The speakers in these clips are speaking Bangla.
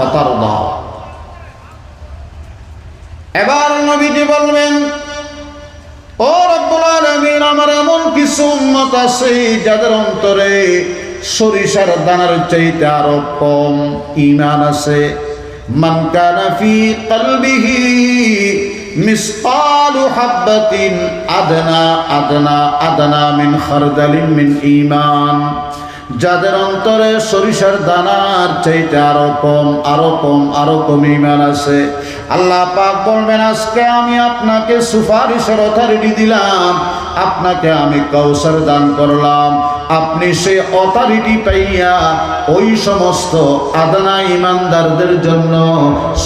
ফাতারদা। এবার নবীজি বলবেন, ও রব্বুল আলামিন, আমার এমন কিছু উম্মত আছে যাদের অন্তরে সরিষার দানার চাইতে আরো কম ঈমান আছে। মান কানা ফি কলবিহি মিসকালু হাববাতিন আদনা মিন খারদালিন মিন ঈমান, যাদের অন্তরে সরিষার দানার চাইতে আরো কম ঈমান আছে। আল্লাহ পাক বলবেন, আজকে আমি আপনাকে সুপারিশের অথরিটি দিলাম, আপনাকে আমি কাউসার দান করলাম, আপনি সেই অথরিটি পাইয়া ওই সমস্ত আদনা ঈমানদারদের জন্য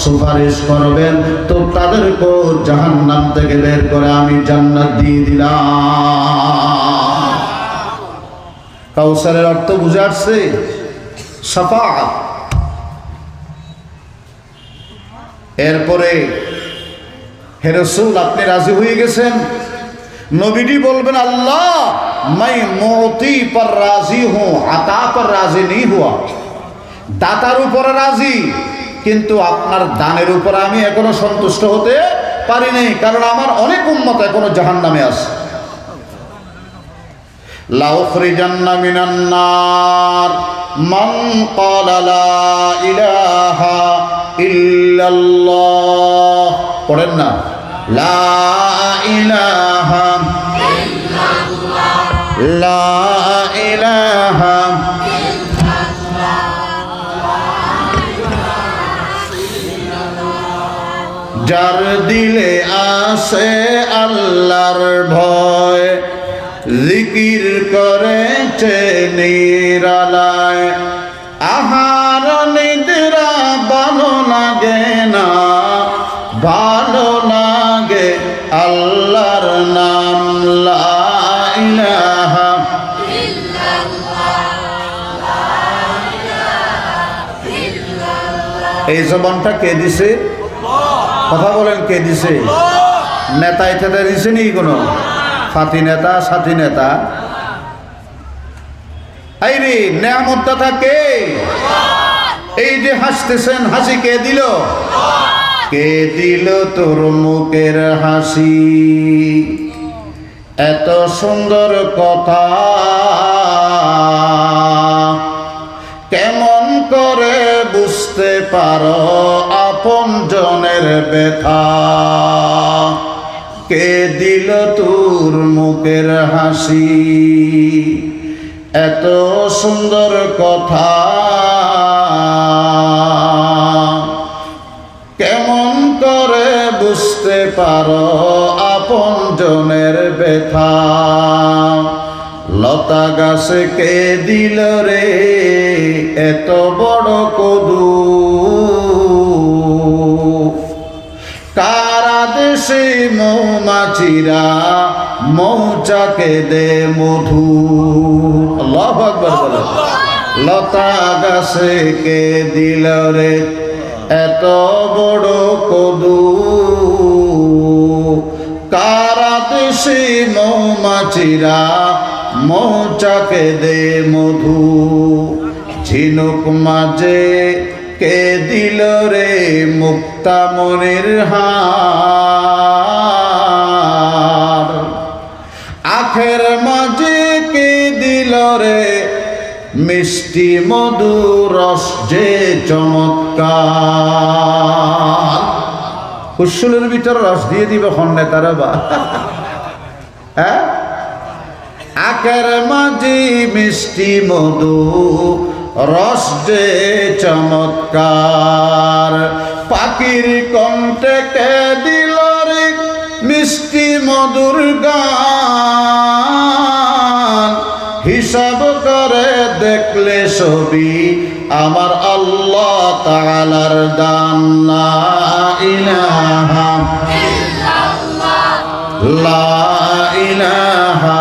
সুপারিশ করবেন, তো তাদেরকে জাহান্নাম থেকে বের করে আমি জান্নাত দিয়ে দিলাম। কাউসারের অর্থ বুঝে আসছে? শাফাআত। এরপরে হে রাসূল, আপনি রাজি হয়ে গেছেন? নবীজি বলবেন, আল্লাহ मैं मोती पर राजी हूं, আতা पर राजी नहीं हुआ। দাতার উপর রাজি, কিন্তু আপনার দানের উপর আমি এখনো সন্তুষ্ট হতে পারি নাই, কারণ আমার অনেক উম্মত এখনো জাহান্নামে আছে। লা উখরিজান্না মিনান নার মান ক্বালা লা ইলাহা ইল্লাল্লাহ। পড়েন না, লা ইলাহা ইল্লাল্লাহ, লা ইলাহা ইল্লাল্লাহ। যার দিলে আসে আল্লাহর ভয়, জিকির করেছে নিরালায়, আহার নিদ্রা ভালো লাগে না, ভালো লাগে আল্লাহর নাম, লা ইলাহা ইল্লাল্লাহ, লা ইলাহা ইল্লাল্লাহ। এই জবানটা কে দিছে? কথা বলেন, কে দিছে? নেতা ইত্যাদি দিছে নি? কোনো ফাতি নেতা, সাথী নেতা? এই রে নেয়ামতদাতা কে? এই যে হাসতেছেন, হাসি কে দিল? কে দিল তোর মুখের হাসি? এত সুন্দর কথা কেমন করে বুঝতে পারো আপন জনের ব্যথা? কে দিল তোর মুখের হাসি? এত সুন্দর কথা কেমন করে বুঝতে পারো আপন জনের ব্যথা? লতা গাছে কে দিল রে এত বড় কদু? কারা দেশে মৌমাছিরা মৌচাকে দে মধু? আল্লাহু আকবার বলেন। লতা গাছে কে দিল রে এত বড় কদু? কারা দেশে মৌমাছিরা মৌচাকে দে মধু? ঝিনুক মাঝে কে দিল রে মুক্তা মনির হার? আখের মাঝে কে দিল রে মিষ্টি মধু রস যে চমৎকার? ফুসুলের ভিতর রস দিয়ে দিবে খন্ডে তারা বা হ্যাঁ? আখের মাঝে মিষ্টি মধু রস যে চমৎকার? পাখির কণ্ঠে কে দিল রে মিষ্টি মধুর গান? হিসাব করে দেখলে ছবি আমার আল্লাহ তাআলার দান। লা ইলাহা ইল্লাল্লাহ, লা ইলাহা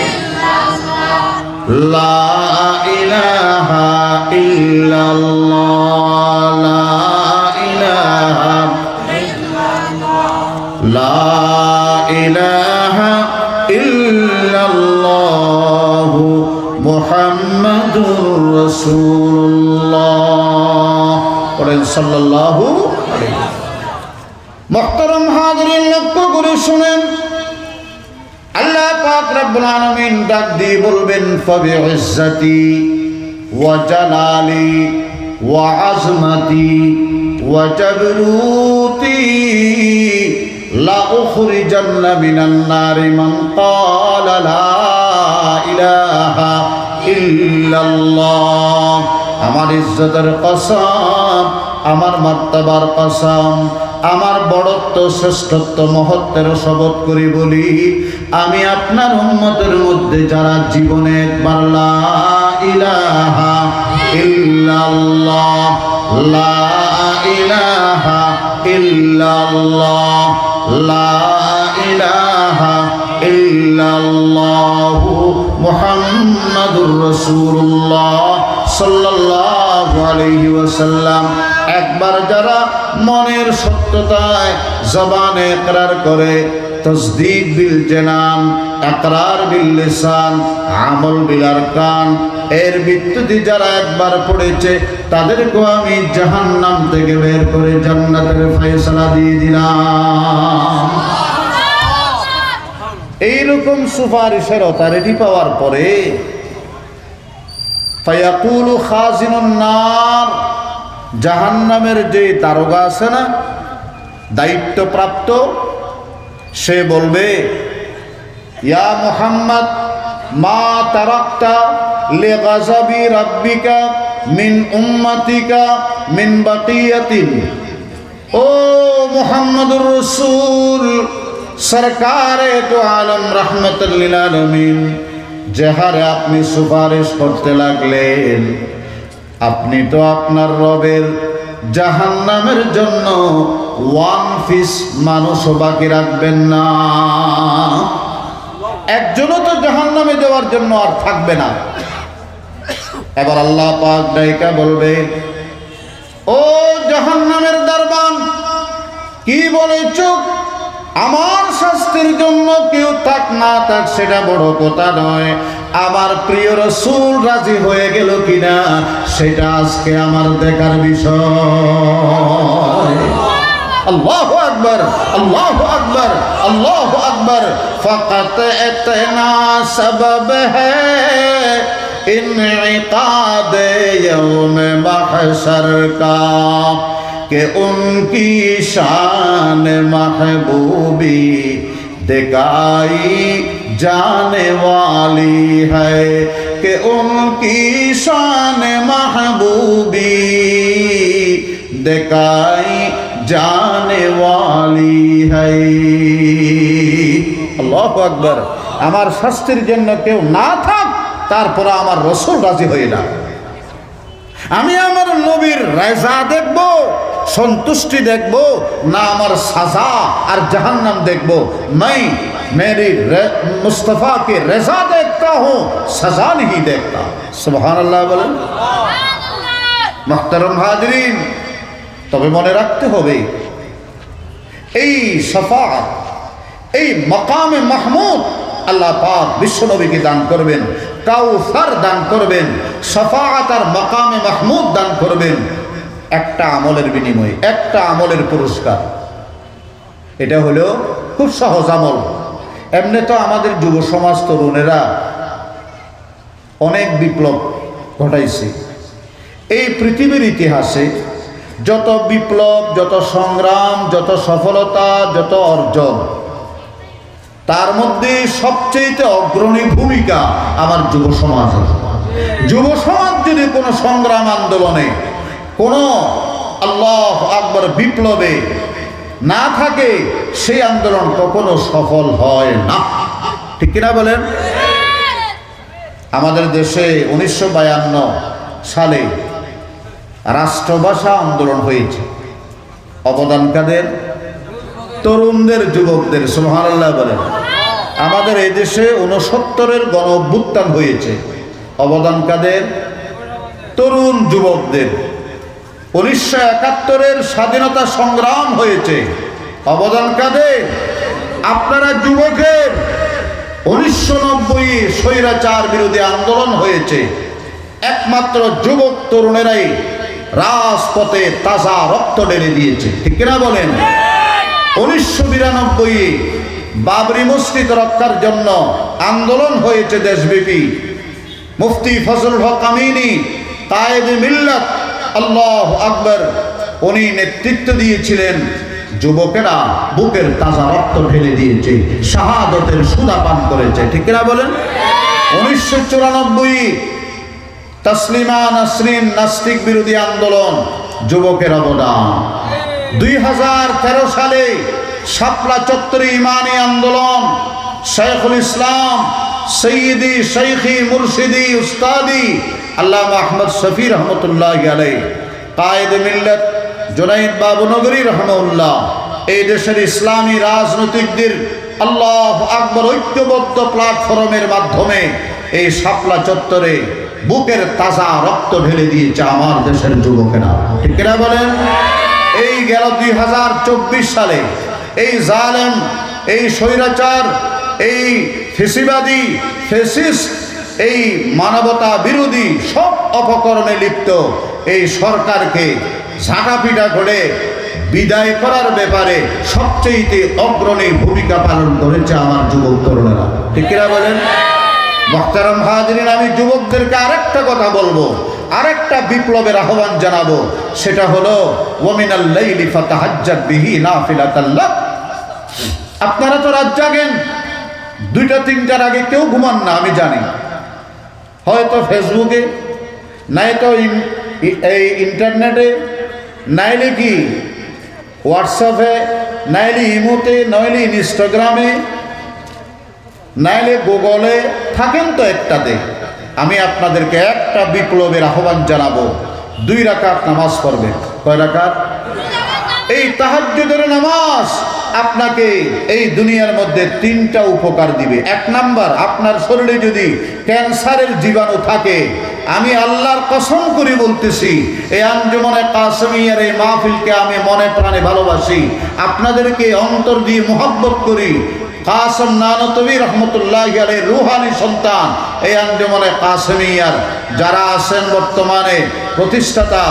ইল্লাল্লাহ, লা ইলাহা ইল্লাল্লাহ, লা ইলাহা ইল্লাল্লাহ, লা ইলাহা ইল্লাল্লাহ মুহাম্মাদুর রাসূলুল্লাহ। পড়েন বলেন সাল্লাল্লাহু আলাইহি ওয়াসাল্লাম। মুহতারাম হাজিরিন, লক্ষ্য করে শুনেন, আল্লাহ পাক রব্বুল আলামিন ডাক দিয়ে বলবেন ফাবিইজ্জাতি ওয়া জালালি ওয়া আযমাতি ওয়া জাবরুতি লা উখরিজান্না মিনান নারি মান ক্বালা লা ইলাহা ইল্লাল্লাহ। আমার ইজ্জতের কসম, আমার মার্তাবার কসম, আমার বড়ত্ব, শ্রেষ্ঠত্ব, মহত্বের শপথ করি বলি, আমি আপনার উম্মতের মধ্যে যারা জীবনে একবার লা ইলাহা ইল্লাল্লাহ, লা ইলাহা ইল্লাল্লাহ, লা ইলাহা ইল্লাল্লাহু মুহাম্মাদুর রাসূলুল্লাহ সাল্লাল্লাহু আলাইহি ওয়াসাল্লাম একবার যারা মনের সত্যতায় জবানে ইকরার করে, তসদিক বিল জানান, ইকরার বিল লিসান, আমল বিল আরকান, এর ভিত্তিতে যারা একবার পড়েছে তাদেরকে আমি জাহান্নাম থেকে বের করে জান্নাতের ফয়সালা দিয়ে দিলাম। এইরকম সুপারিশের অথরিটি পাওয়ার পরে ফায়াকুলু খাজিনুন নার, জাহান্নামের যে দারোগা আছে না, দায়িত্বপ্রাপ্ত, সে বলবে ইয়া মুহাম্মদ মা তারাকতা লিগাযাবি রাব্বিকা মিন উম্মাতিকা মিন বাকিয়াতিন। ও মুহাম্মদুর রাসূল, সরকারে দু আলম রাহমাতুল লিল আলামিন, যে হারে আপনি সুপারিশ করতে লাগলেন, আপনি তো আপনার রবের জাহান্নামের জন্য ওয়ান পিস মানুষও বাকি রাখবেন না, একজনও তো জাহান্নামে দেওয়ার জন্য আর থাকবে না। এবার আল্লাহ পাক ডাইকা বলবে, ও জাহান্নামের দরবান, কি বলেছ? আমার শাস্তির জন্য কেউ থাক না থাক সেটা বড় কথা নয়, আমার প্রিয় রাসূল রাজি হয়ে গেল কিনা সেটা আজকে আমার দেখার বিষয়। আল্লাহু আকবার, আল্লাহু আকবার, আল্লাহু আকবার। ফাকাত ইতনা সবাব হ্যায় ইনইকাদ ইয়াউম মাহশর কা कि उनकी शान महबूबी दिखाई जाने वाली है, कि उनकी शान महबूबी दिखाई जाने वाली है। আল্লাহু আকবার। আমার শাস্তির জন্য কেউ না থাক, তারপরে আমার রাসূল রাজি হই না। আমি আমার নবীর রেজা দেখব, সন্তুষ্টি দেখব, না আমার সাজা আর জাহান্নাম দেখব। मैं मेरी मुस्तफ़ा के रज़ा देखता हूँ, सजा नहीं देखता। सुभान अल्लाह বলেন। মুহতারাম হাজিরিন, তবে মনে রাখতে হবে এই শাফাআত, এই মাকামে মাহমুদ আল্লাহ পাক বিশ্বনবীকে দান করবেন, কাউসার দান করবেন, শাফাআত আর মাকামে মাহমুদ দান করবেন একটা আমলের বিনিময়ে, একটা আমলের পুরস্কার। এটা হলো খুব সহজ আমল। এমনি তো আমাদের যুব সমাজ তরুণেরা অনেক বিপ্লব ঘটাইছে। এই পৃথিবীর ইতিহাসে যত বিপ্লব, যত সংগ্রাম, যত সফলতা, যত অর্জন, তার মধ্যে সবচেয়ে অগ্রণী ভূমিকা আমার যুব সমাজ। যুব সমাজ যদি কোনো সংগ্রাম আন্দোলনে, কোনো আল্লাহু আকবার বিপ্লবে না থাকে, সেই আন্দোলন কখনো সফল হয় না। ঠিক কিনা বলেন? আমাদের দেশে 1952 সালে রাষ্ট্রভাষা আন্দোলন হয়েছে। অবদান কাদের? তরুণদের, যুবকদের। সুবহানাল্লাহ বলেন। আমাদের এই দেশে 69-এর গণ অভ্যুত্থান হয়েছে। অবদান কাদের? তরুণ যুবকদের। 1971-এর স্বাধীনতা সংগ্রাম হয়েছে। অবদান কাদের? আপনারা যুবকের। 1990-এ স্বৈরাচার বিরোধী আন্দোলন হয়েছে। একমাত্র যুবক তরুণেরাই রাজপথে তাজা রক্ত ঢেলে দিয়েছে, ঠিক কিনা বলেন? 1992 বাবরি মসজিদ রক্ষার জন্য আন্দোলন হয়েছে দেশব্যাপী। মুফতি ফজলুল হক আমিনী কায়েদে মিল্লাত, আল্লাহু আকবার, উনি নেতৃত্ব দিয়েছিলেন। যুবকেরা বুকের তাজা রক্ত ঢেলে দিয়েছে, শাহাদতের সুধা পান করেছে, ঠিক কিনা বলেন? 1994 তসলিমা নাসরিন নাস্তিক বিরোধী আন্দোলন, যুবকের অবদান। 2013 সালে শাপলা চত্বরে ইমানি আন্দোলন, শেখুল ইসলাম সৈয়দি শেখি মুর্শিদি উস্তাদি আল্লামা আহমদ শফি রহমতুল্লাহি আলাইহি, কায়েদে মিল্লাত জুনাইদ বাবুনগরী রহমাহুল্লাহ, এই দেশের ইসলামী রাজনৈতিকদের আল্লাহু আকবার ঐক্যবদ্ধ প্ল্যাটফর্মের মাধ্যমে এই শাপলা চত্বরে বুকের তাজা রক্ত ঢেলে দিয়েছে আমার দেশের যুবকেরা, ঠিক কিনা বলেন? এই গেল 2024 সালে এই জালেম, এই স্বৈরাচার, এই ফেসিবাদী, ফেসিস্ট, এই মানবতা বিরোধী সব অপকর্মে লিপ্ত এই সরকারকে ঝাঁটাপিটা করে বিদায় করার ব্যাপারে সবচেয়ে অগ্রণী ভূমিকা পালন করেছে আমার যুবক তরুণেরা, ঠিক কিনা বলেন? মুহতারাম হাজিরিন, আমি যুবকদেরকে আরেকটা কথা বলবো, আরেকটা বিপ্লবের আহ্বান জানাবো, সেটা হলো ওয়ামিনাল লাইলি ফাতাহাজ্জাদ বিহি নাফিলাতাল লাক। আপনারা তো রাত জাগেন, 2টা-3টার আগে কেউ ঘুমান না, আমি জানি। হয়তো ফেসবুকে, নাই তো এই ইন্টারনেটে, নাইলে কি হোয়াটসঅ্যাপে, নাইলে ইমোতে, নইলে ইনস্টাগ্রামে, নাইলে গুগলে থাকেন তো একটাতে। আমি আপনাদেরকে একটা বিপ্লবের আহ্বান জানাবো, 2 রাকাত নামাজ পড়বেন। কয় রাকাত? এই তাহাজ্জুদের নামাজ আপনাকে এই দুনিয়ার মধ্যে 3টা উপকার দিবে। 1 নাম্বার, আপনার শরীরে যদি ক্যান্সারের জীবাণু থাকে, আমি আল্লাহর কসম করে বলতেছি, এই আঞ্জুমানে কাসেমিয়ার এই মাহফিলকে আমি মনে প্রাণে ভালোবাসি, আপনাদেরকে অন্তর দিয়ে মোহাব্বত করি। কাসেম নানতবী রহমতুল্লাহি আলাইহির রুহানি সন্তান এই আঞ্জুমানে কাসেমিয়ার যারা আছেন বর্তমানে প্রতিষ্ঠাতা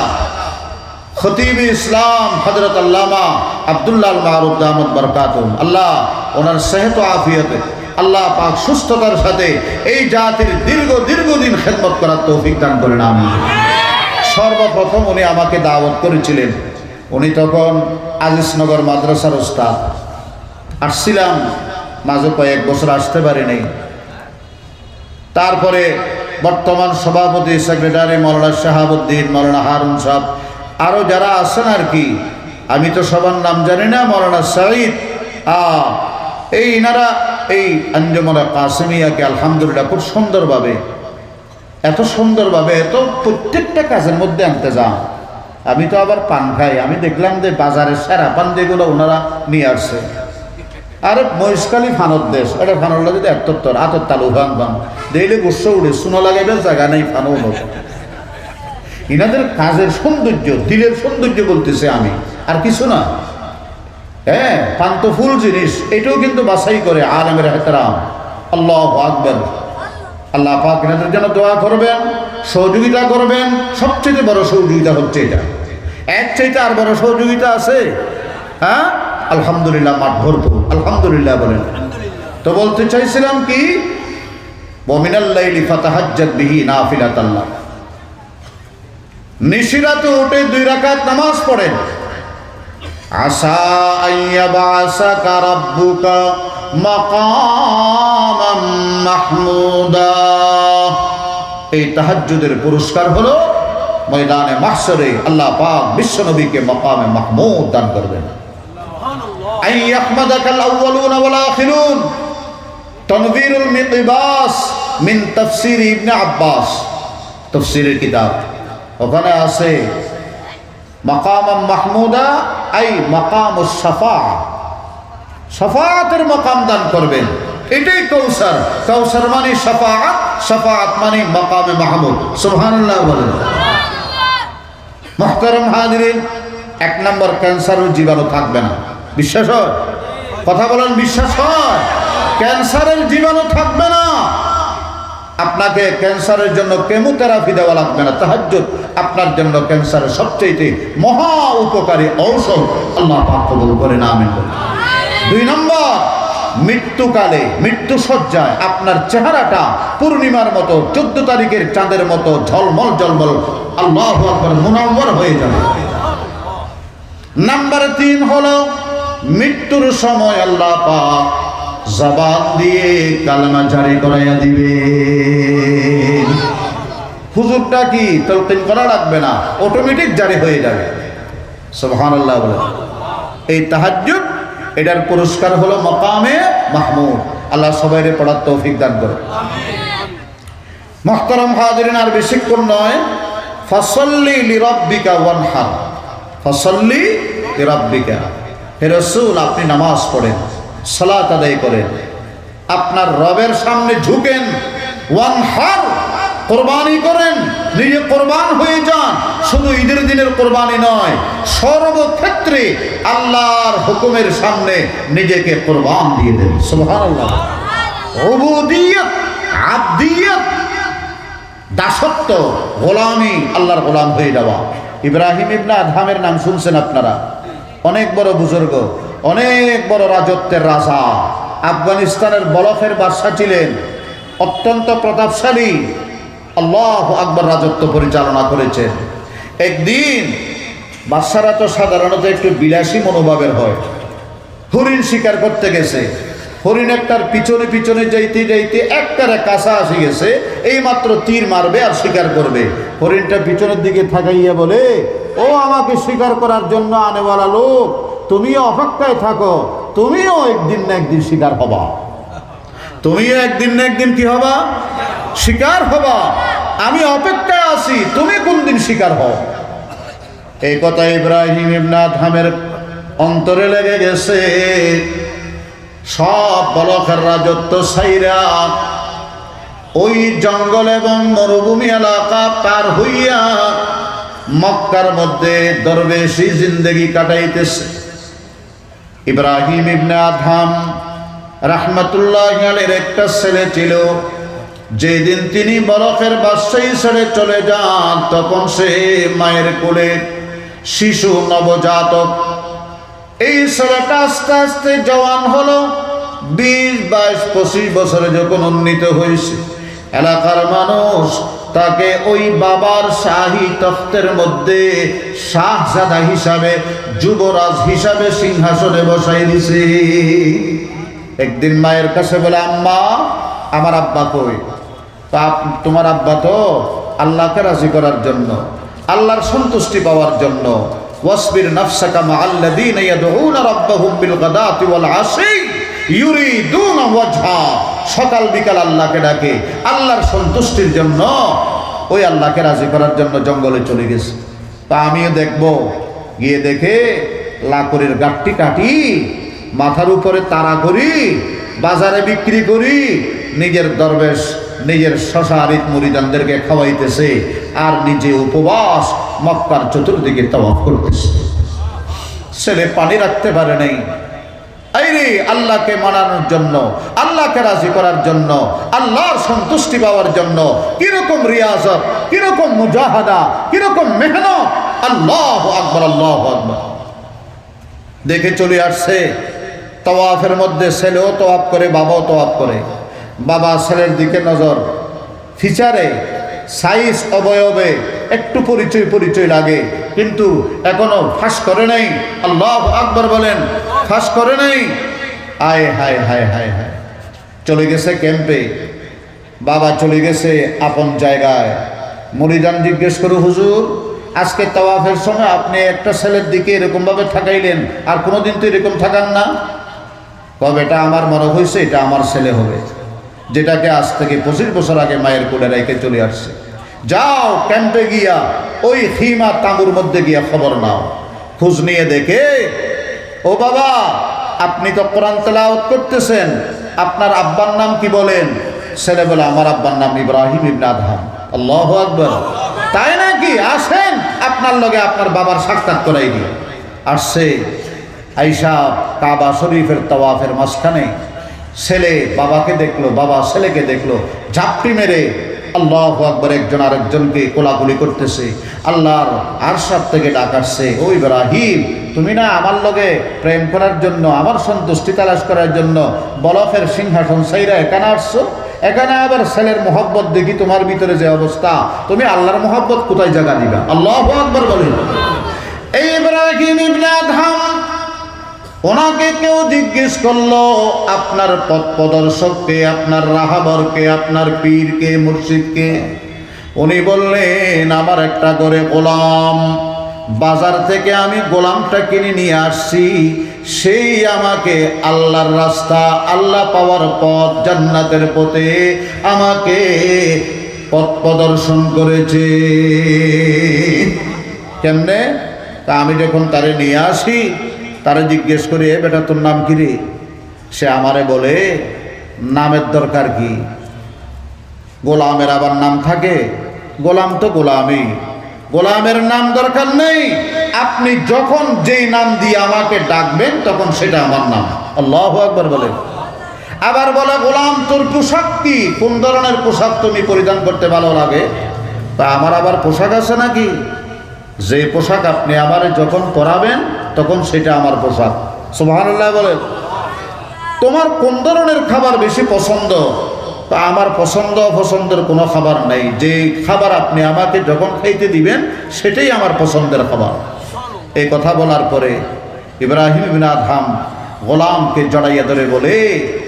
খতিব ইসলাম হযরত আল্লামা আব্দুল্লাহ আল মারুফ দামাত বরকাতুহু, আল্লাহ ওনার সেহত ও আফিয়তে আল্লাহ পাক সুস্থতার সাথে এই জাতির দীর্ঘদিন খেদমত করার তৌফিক দান করেন, আমিন। সর্বপ্রথম উনি আমাকে দাওয়াত করেছিলেন, উনি তখন আজিজনগর মাদ্রাসার ওস্তাদ। আসছিলাম, মাঝে কয়েক বছর আসতে পারি নাই। তারপরে বর্তমান সভাপতি সেক্রেটারি মৌলানা শাহাবুদ্দিন, মৌলানা হারুন সাহেব, আরও যারা আছেন আর কি, আমি তো সবার নাম জানি না, মৌলানা সাঈদ, এই ইনারা এই আঞ্জুমানে কাসেমিয়াকে আলহামদুলিল্লাহ খুব সুন্দরভাবে, এত সুন্দরভাবে, এত প্রত্যেকটা কাজের মধ্যে আনতে যান। আমি তো আবার পান খাই, আমি দেখলাম যে বাজারের সেরা পান যেগুলো ওনারা নিয়ে আসছে। আরে মহিষকালী ফানোর দেশ, এটা ফানোর লাগে এত্তর আতর তালু ভান ভান দেখলে গুস্স উঠে, শুনো লাগাইবে জায়গা নেই ফানো হলো। ইনাদের কাজের সৌন্দর্য, দিলের সৌন্দর্য বলতেছে আমি, আর কিছু না। হ্যাঁ, পান তো ফুল জিনিস, এটাও কিন্তু বাছাই করে আলেমের ইহতিরাম। আল্লাহু আকবার। আল্লাহ পাক এনাদের জন্য দোয়া করবেন, সহযোগিতা করবেন। সবচেয়ে বড় সহযোগিতা হচ্ছে এটা, এর চাইতে আর বড় সহযোগিতা আছে? হ্যাঁ, আলহামদুলিল্লাহ, মাঠ ভরপুর, আলহামদুলিল্লাহ বলেন। তো বলতে চাইছিলাম কি, ওয়ামিনাল লাইলি ফাতাহাজ্জাদ বিহি নাফিলাতাল লাক, নিশিরাতে উঠে 2 রাকাত নামাজ পড়েন। আসা আইয়াবাসাকা রাব্বুকা মাকামান মাহমুদা, এই তাহাজ্জুদের পুরস্কার হলো ময়দানে মাহশরে আল্লাহ পাক বিশ্বনবীকে মাকামে মাহমুদ দান করবেন। আই ইয়াহমাদাকাল আউয়ালুনা ওয়াল আখিরুন, তানবীরুল মিকবাস মিন তাফসীর ইবনে আব্বাস, তাফসীরের কিতাব, ওখানে আছে মাকাম মাহমুদা আই মাকামুস শাফাআ, শাফাআতের মাকাম দান করবেন। এটাই কাউসার, কাউসার মানে শাফাআত, শাফাআত মানে মাকামে মাহমুদ। সুবহানাল্লাহ বলেন। মুহতারাম হাজিরিন, 1 নম্বর, ক্যান্সারের জীবাণু থাকবে না। বিশ্বাস হয়? কথা বলেন, বিশ্বাস হয়? ক্যান্সারের জীবাণু থাকবে না। আপনাকে ক্যান্সারের জন্য কেমোথেরাপি দেওয়া লাগবে না। তাহাজ্জুদ আপনার জন্য ক্যান্সারের সবচেয়ে মহা উপকারী ঔষধ। আল্লাহ পাক কবুল করেন, আমিন। 2 নম্বর, মৃত্যুকালে মৃত্যু সজ্জায় আপনার চেহারাটা পূর্ণিমার মতো 14 তারিখের চাঁদের মতো ঝলমল ঝলমল আল্লাহু আকবার মুনাওয়ার হয়ে যাবে। নাম্বার 3 হলো মৃত্যুর সময় আল্লাহ পাক জবান দিয়ে কালেমা জারি করাইয়া দিবে। হুজুরটা কি তালকিন করা লাগবে না, অটোমেটিক জারি হয়ে যাবে। সুবহানাল্লাহ বলে। এই তাহাজ্জুদ, এটার পুরস্কার হলো মাকামে মাহমুদ। আল্লাহ সবাইকে পড়ার তৌফিক দান করে। মুহতারাম হাজিরিন, আর বেশিক্ষণ নয়। ফাসাল্লি লিরাব্বিকা ওয়ানহার, ফাসাল্লি লিরাব্বিকা। হে রাসূল, আপনি নামাজ পড়েন, সালাত আদায় করেন, আপনার রবের সামনে ঝুঁকেন, ওয়ানহার কোরবানি করেন, নিজে কোরবান হয়ে যান। শুধু ঈদের দিনের কোরবানি নয়, সর্বক্ষেত্রে আল্লাহর হুকুমের সামনে নিজেকে কোরবান দিয়ে দেন। সুবহানাল্লাহ। উবুদিয়ত, আবদিয়ত, দাসত্ব, গোলামি, আল্লাহর গোলাম হয়ে যাওয়া। ইব্রাহিম ইবনে আদহামের নাম শুনছেন আপনারা? অনেক বড় বুজুর্গ, অনেক বড় রাজত্বের রাজা, আফগানিস্তানের বলখের বাদশা ছিলেন, অত্যন্ত প্রতাপশালী, আল্লাহু আকবার রাজত্ব পরিচালনা করেছেন। একদিন বাদশারা তো সাধারণত একটু বিলাসী মনোভাবের হয়। হরিণ শিকার করতে গেছে, হরিণ একটার পিছনে পিছনে যাইতে যাইতে একটারে কাছা আসি গেছে, এই মাত্র তীর মারবে আর শিকার করবে। হরিণটা পিছনের দিকে থাকাইয়া বলে, ও আমাকে শিকার করার জন্য আনেওয়ালা লোক, তুমিও অপেক্ষায় থাকো, তুমিও একদিন না একদিন শিকার হবা, তুমিও একদিন না একদিন কি হবা? শিকার হবা। আমি অপেক্ষায় আছি, তুমি কোন দিন শিকার হও। এই কথা ইব্রাহিম ইবনে আদহামের অন্তরে লেগে গেছে। সব বলখের রাজত্ব ছাইরা ওই জঙ্গল এবং মরুভূমি এলাকা পার হইয়া মক্কার মধ্যে দরবেশি জিন্দেগি কাটাইতেছে। ইব্রাহিম ইবনে আদহাম রাহমাতুল্লাহি আলাইহির একটা ছেলে ছিল। যেদিন তিনি বলখের বাদশাহী ছেড়ে চলে যান, তখন সে মায়ের কোলে শিশু নবজাতক। এই ছেলেটা আস্তে আস্তে জওয়ান হলো। 20, 22, 25 বছরে যখন উন্নীত হয়েছে, এলাকার মানুষ তাকে ওই বাবার শাহী তখ্তের মধ্যে শাহজাদা হিসাবে, যুবরাজ হিসাবে সিংহাসনে বসাই দিছে। একদিন মায়ের কাছে বলে, আম্মা, আমার আব্বা কই? তোমার আব্বা তো আল্লাহকে রাজি করার জন্য, আল্লাহর সন্তুষ্টি পাওয়ার জন্য, ওয়াসবির নাফসাকা মাআল্লাযীনা ইয়াদউনা রাব্বাহুম বিল গাদাতি ওয়াল আশি ইউরিদুনা ওয়াজহা। সকাল বিকাল আল্লাহকে ডাকে, আল্লাহর সন্তুষ্টির জন্য, ওই আল্লাহকে রাজি করার জন্য জঙ্গলে চলে গেছে। তা আমিও দেখব, গিয়ে দেখে লাকড়ির গাঁটটি কাটি, মাথার উপরে তারা করি, বাজারে বিক্রি করি, নিজের দরবেশ, নিজের শশারিত মুরিদানদেরকে খাওয়াইতেছে, আর নিজে উপবাস মক্কার চতুর্দিকে তাওয়াফ করতেছে। ছেলে পানি রাখতে পারে নাই। আইরে আল্লাহকে মানানোর জন্য, আল্লাহকে রাজি করার জন্য, আল্লাহর সন্তুষ্টি পাওয়ার জন্য কিরকম রিয়াজত, কিরকম মুজাহাদা, কিরকম মেহনত। আল্লাহু আকবার, আল্লাহু আকবার। দেখে চলে আসছে তাওয়াফের মধ্যে, ছেলেও তাওয়াফ করে, বাবাও তাওয়াফ করে। বাবা ছেলের দিকে নজর, ফিচারে সাইজ অবয়বে একটু পরিচয় লাগে, কিন্তু এখনো ফাঁস করে নাই। আল্লাহু আকবার বলেন, ফাঁস করে নাই। আয় হায় হায় হায় হায়, চলে গেছে ক্যাম্পে, বাবা চলে গেছে আপন জায়গায়। মুরিদান জিজ্ঞেস করে, হুজুর, আজকে তাওয়াফের সময় আপনি একটা ছেলের দিকে এরকম ভাবে থাকাইলেন, আর কোনোদিন তো এরকম থাকান না। কবে এটা আমার মনে হয়েছে এটা আমার ছেলে হবে, যেটাকে আজ থেকে 25 বছর আগে মায়ের কোলে রেখে চলে আসছে। যাও ক্যাম্পে গিয়া ওই খিমা তাঁবুর মধ্যে গিয়া খবর নাও। খোঁজ নিয়ে দেখে, ও বাবা, আপনি তো কোরআন তেলাওয়াত করতেছেন, আপনার আব্বার নাম কি বলেন? ছেলে বলে, আমার আব্বার নাম ইব্রাহিম ইবনে আদহাম। আল্লাহু আকবার। তাই নাকি? আসেন, আপনার লগে আপনার বাবার সাক্ষাৎ করাই দিই। আসছে, আইসা কাবা শরীফের তাওয়াফের মাঝখানে ছেলে বাবাকে দেখলো, বাবা ছেলেকে দেখলো, ঝাপটি মেরে আল্লাহু আকবার একজন আরেকজনকে কোলাকুলি করতেছে। আল্লাহর আরশাদ থেকে ডাক আসছে, ও ইব্রাহিম, তুমি না আমার লগে প্রেম করার জন্য, আমার সন্তুষ্টি তালাশ করার জন্য বলকের সিংহাসন ছাইরা এখানে আসছো, এখানে আবার ছেলের মোহব্বত দেখি তোমার ভিতরে যে অবস্থা, তুমি আল্লাহর মোহব্বত কোথায় জায়গা দিবা? আল্লাহু আকবার বলেন। এই ইব্রাহিম ইবনে আদহাম, ওনাকে কেউ জিজ্ঞেস করলো আপনার পথ প্রদর্শককে, আপনার রাহাবরকে, আপনার পীরকে, মুর্শিদকে? উনি বললেন আমার একটা করে গোলাম, বাজার থেকে আমি গোলামটা কিনে নিয়ে আসছি, সেই আমাকে আল্লাহর রাস্তা, আল্লাহ পাওয়ার পথ, জান্নাতের পথে আমাকে পথ প্রদর্শন করেছে। কেমনে? তা আমি যখন তারে নিয়ে আসি, তারে জিজ্ঞেস করি, এ বেটা তোর নাম কি রে? সে আমারে বলে, নামের দরকার কি? গোলামের আবার নাম থাকে? গোলাম তো গোলামই, গোলামের নাম দরকার নেই। আপনি যখন যেই নাম দিয়ে আমাকে ডাকবেন তখন সেটা আমার নাম। আল্লাহু আকবার বলে। আবার বলে, গোলাম তোর পোশাক কি? কোন ধরনের পোশাক তুমি পরিধান করতে ভালো লাগে? তা আমার আবার পোশাক আছে নাকি? যে পোশাক আপনি আমারে যখন পরাবেন তখন সেটা আমার পোশাক। সুবহানাল্লাহ বলে। তোমার কোন ধরনের খাবার বেশি পছন্দ? তা আমার পছন্দের কোনো খাবার নেই, যে খাবার আপনি আমাকে যখন খাইতে দিবেন সেটাই আমার পছন্দের খাবার। এই কথা বলার পরে ইব্রাহিম ইবনে আদহাম গোলামকে জড়াইয়া ধরে বলে,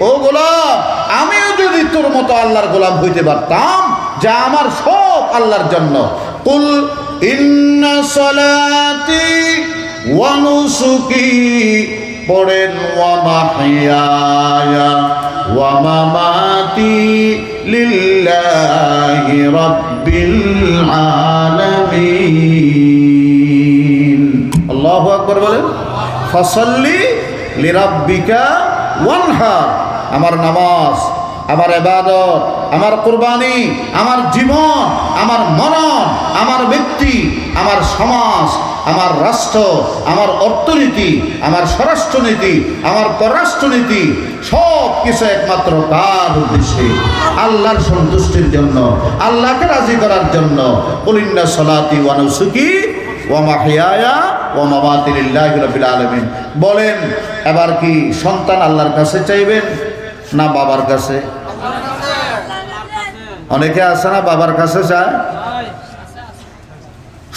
ও গোলাম, আমিও যদি তোর মতো আল্লাহর গোলাম হইতে পারতাম, যা আমার সব আল্লাহর জন্য। কুল ইন্না সলাতি ওয়া নুসুকি, পড়েন, ওয়া মাহইয়ায়া ওয়া মামাতি লিল্লাহি রাব্বিল আলামিন। আল্লাহু আকবার বলেন। ফাসাল্লি লিরাব্বিকা ওয়ানহার, আমার নামাজ, আমার ইবাদত, আমার কুরবানি, আমার জীবন, আমার মনন, আমার ব্যক্তি, আমার সমাজ, আমার রাষ্ট্র, আমার অর্থনীতি, আমার স্বরাষ্ট্রনীতি, আমার পররাষ্ট্রনীতি, সব কিছু একমাত্র কার উদ্দেশ্যে? আল্লাহর সন্তুষ্টির জন্য, আল্লাহকে রাজি করার জন্য। কুল ইন্না সলাতি ওয়া নুসুকি ওয়া মাহইয়ায়া ওয়া মামাতি লিল্লাহি রাব্বিল আলামিন। বলেন, এবার কি সন্তান আল্লাহর কাছে চাইবেন না বাবার কাছে? অনেকে আছে না বাবার কাছে চায়।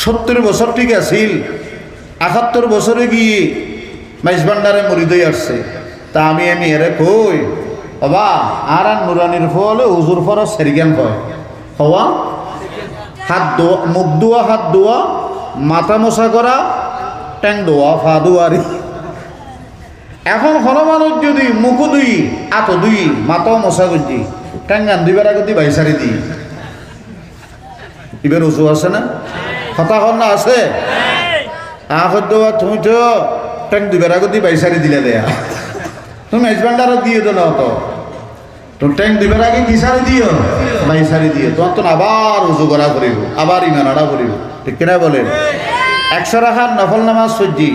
70 বছর ঠিক আছিল, 71 বছরে গিয়ে মাইজ ভান্ডারে মুরিদ হয়ে আসছে। তা আমি এরে কই, বাবা আর নুরানির ফলে হুজুর ফর সেরিগান হয় হওয়া, হাত ধোয়া, মুখ ধোয়া, হাত ধোয়া, মাথা মশা করা, ট্যাং ধোয়া, ফা ধোয়ারি। এখন হল মানুষ যদি মুখ দুই, আত দুই, মাথাও মশা করছি, ট্যাঙ্গান দুইবার আগে দুই বাইসারি দিই, এবার উঁচু আছে না? কথা হল না আছে? তুমি তো ট্যাং দুইবার আগে দুই বাইসারি দিলে দেয়া, তুমি মেজবান্ডারও দিয়ে দো না, তো ট্যাং দুইবার আগে কি সারি দিও? বাইসারি দিও। তোমার তো আবার উঁচু করা করিব, আবার ইমানাড়া করিব, ঠিক কিনা বলেন? 100 রাখার নফল নামাজ সজ্জি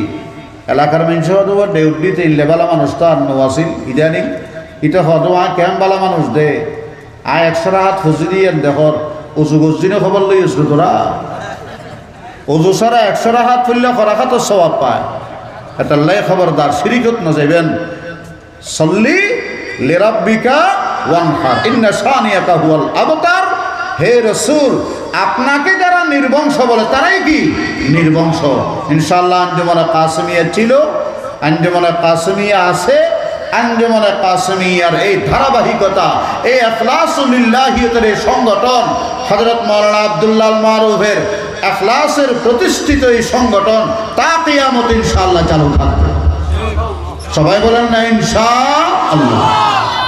এলাকার মানুষ হওয়া ডেউটিতে ইল্লেবালা মানুষ তো আর নোয়াছিল ইদানিং, এটা হওয়া কেম বালা মানুষ দে আয় 100 রাহাত ফুসি দিয়ে দেখর উঁচু গজিনে খবর লই আসলো তোরা। অজু সারা 100 রাহাত ফুললে খরাখা তো সবাব পায়। এটা লাই খবরদার, শিরিকত না যাইবেন। সল্লি লিরাব্বিকা ওয়ানহার ইন্না শানিয়াকা হুয়াল আবতার। হে রাসূল, আপনাকে যারা নির্বংশ বলে তারাই কি নির্বংশ। ইনশাআল্লাহ আঞ্জুমানে কাসেমিয়া ছিল, আঞ্জুমানে কাসেমিয়া আছে। আঞ্জুমানে কাসেমিয়ার এই ধারাবাহিকতা, এই ইখলাসুলিল্লাহিয়তের এই সংগঠন, হযরত মাওলানা আব্দুল্লাহ মারুফের ইখলাসের প্রতিষ্ঠিত এই সংগঠন তা কিয়ামত ইনশাআল্লাহ চালু থাকবে। সবাই বলেন না ইনশাআল্লাহ।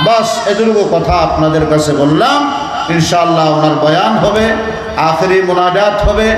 বাস এতটুকু কথা আপনাদের কাছে বললাম। ইনশাআল্লাহ ওনার বয়ান হবে, আখেরি মুনাজাত হবে।